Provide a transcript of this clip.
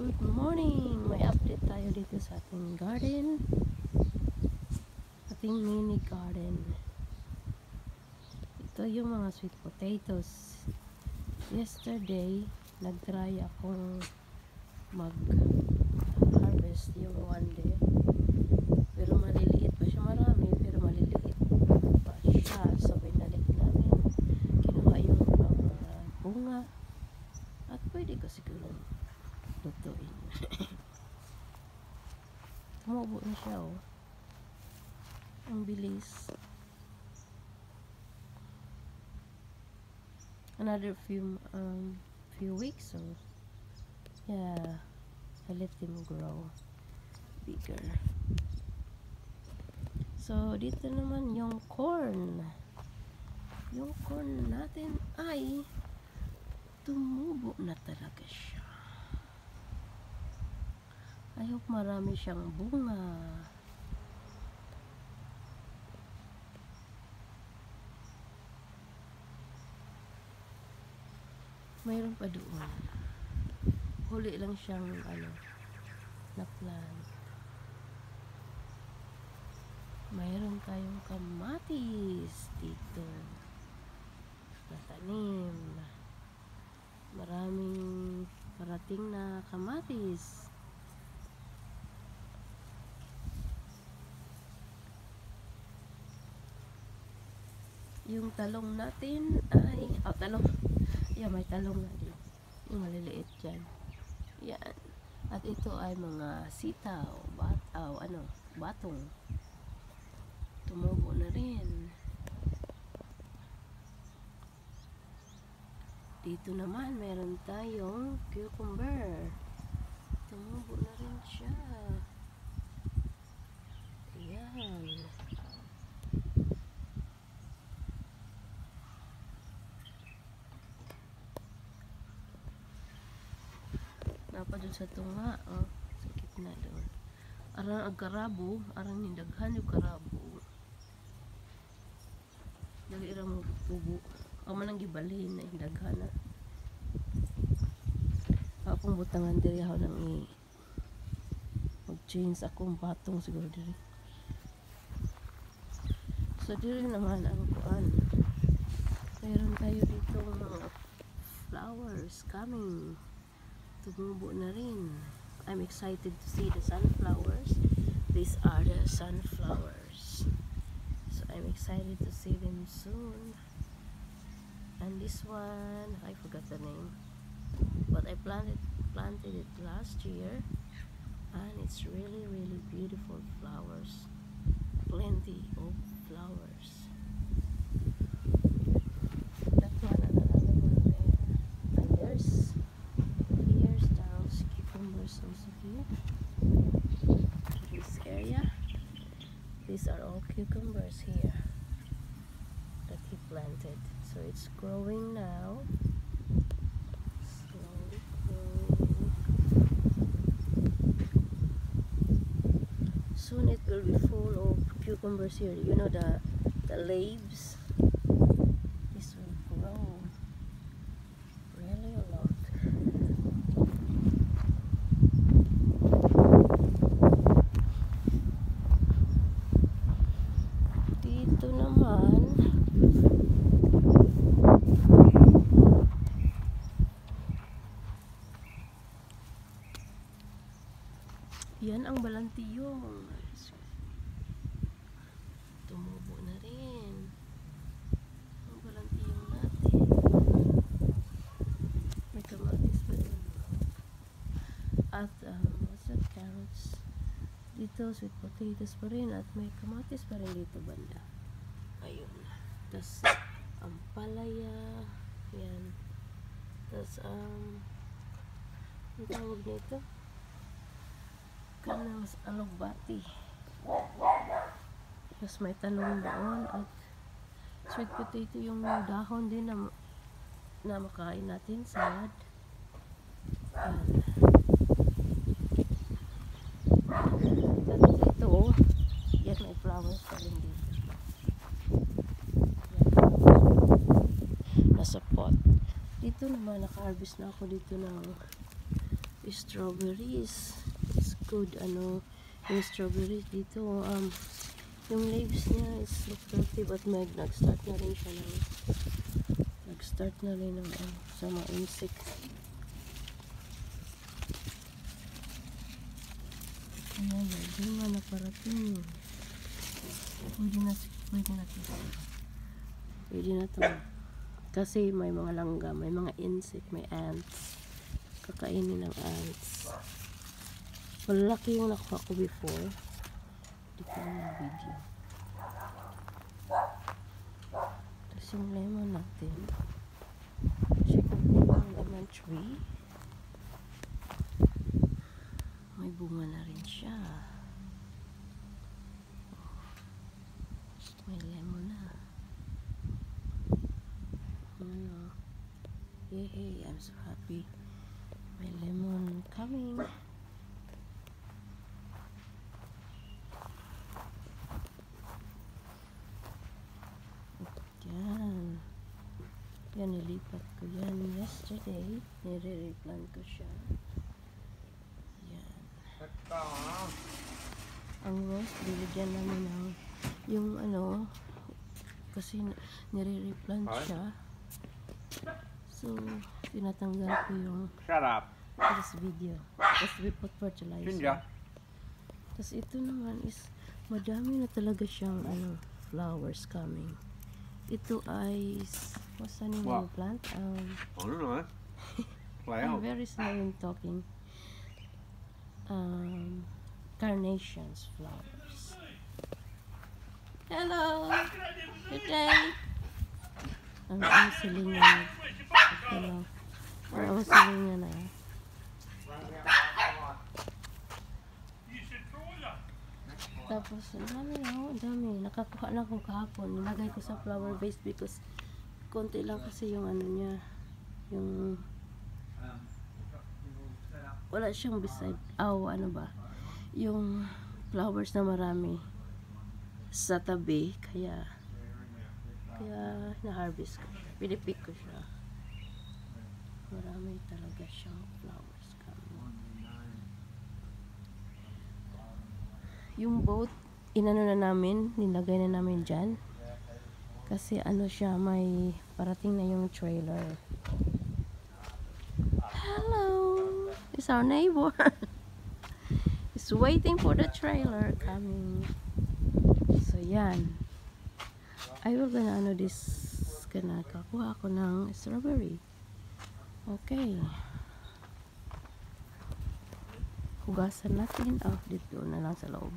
Good morning! May update tayo dito sa ating garden. Ating mini garden. Ito yung mga sweet potatoes. Yesterday, nag-try akong mag-harvest yung one day. Pero maliliit pa siya. Marami, pero maliliit pa siya. So, binalik namin. Kinuha yung bunga. At pwede ko siguro lutuin. Tumubo na siya, oh. Ang bilis. Another few weeks, so yeah, I let him grow bigger. So dito naman yung corn. Yung corn natin ay tumubo na talaga siya. I hope marami siyang bunga. Mayroon pa doon. Huli lang siyang na plant. Mayroon tayong kamatis dito. Natanim. Maraming parating na kamatis. Yung talong natin ay talong. Yeah, may talong na din. Yung maliliit dyan. Yan. At ito ay mga sitaw, batong. Tumubo na rin. Dito naman meron tayong cucumber. Tumubo na rin siya. Ayan. Napa dun sa tunga, sa gitna doon. Arang ang karabo, arang nindaghan yung karabo. Dali irang pubo. Ang manang gibalhin na indaghan na. Akong butangan diri ako nang mag-change akong patong siguro diri. So diri naman ang kuan. Mayroon tayo dito mga flowers coming. Tumubo na rin. I'm excited to see the sunflowers. These are the sunflowers. So I'm excited to see them soon. And this one, I forgot the name. But I planted it last year. And it's really, really beautiful flowers. Plenty of flowers. That one and another one there. And there's also here. This area. These are all cucumbers here that he planted. So it's growing now. Slowly growing. Soon it will be full of cucumbers here. You know the leaves. This will grow really a lot. Dito naman yan ang balantiyong. Tumubo na rin ang balantiyong natin. May kamatis pa rin. At what's that, carrots. Dito sweet potatoes pa rin at may kamatis pa rin dito banda. Ayun. Tas ang palaya. Yan. Tas ang tawag nito? Kanang alugbati. Tapos may talong doon at sweet potato yung dahon din na makain natin, salad. Yan. At ito, yan may flowers pa rin dito. Yan. Nasa pot. Dito naman naka-harvest na ako dito ng strawberries. It's good, ano, yung strawberries dito, yung leaves niya is look healthy, but nag-start na rin siya ng sa mga insect. Ayan, yung nga na parating. Pwede na to. Kasi may mga langga, may mga insect, may ants. Kakainin ng ants. Malaki yung nakuha ko before. Hindi ko na video. Tapos yung lemon natin. Check out yung lemon tree. May bunga na rin siya. May lemon na. Ano? Yay! I'm so happy. May lemon coming. Yan. Yan, nilipat ko yan yesterday. Nire-replant ko siya. Yan. Ang rose, binigyan namin ng yung ano, kasi nire-replant siya. So, tinatanggal ko yung Shut up. this video. Tapos we put fertilizer. Ginger. Tapos ito naman is madami na talaga siyang ano, flowers coming. Ito ay what's the name of the plant? I don't know. Play I'm out. very slow in talking. Carnations flowers. Hello. Good day. Ang silingan. Hello. Ang silingan na. Tapos, ang dami. Nakakuha na akong kahapon. Nilagay ko sa flower vase because konti lang kasi yung ano niya. Yung wala siyang beside. Ano ba? Yung flowers na marami sa tabi. Kaya na-harvest ko siya. Pinipik ko siya. Marami talaga siyang flowers coming. Yung boat, inano na namin, nilagay na namin dyan. Kasi ano siya, may parating na yung trailer. Hello! It's our neighbor. It's waiting for the trailer coming. So yan. I will gonna ano this, kakuha ako ng strawberry. Okay. Hugasan natin. Dito na lang sa loob.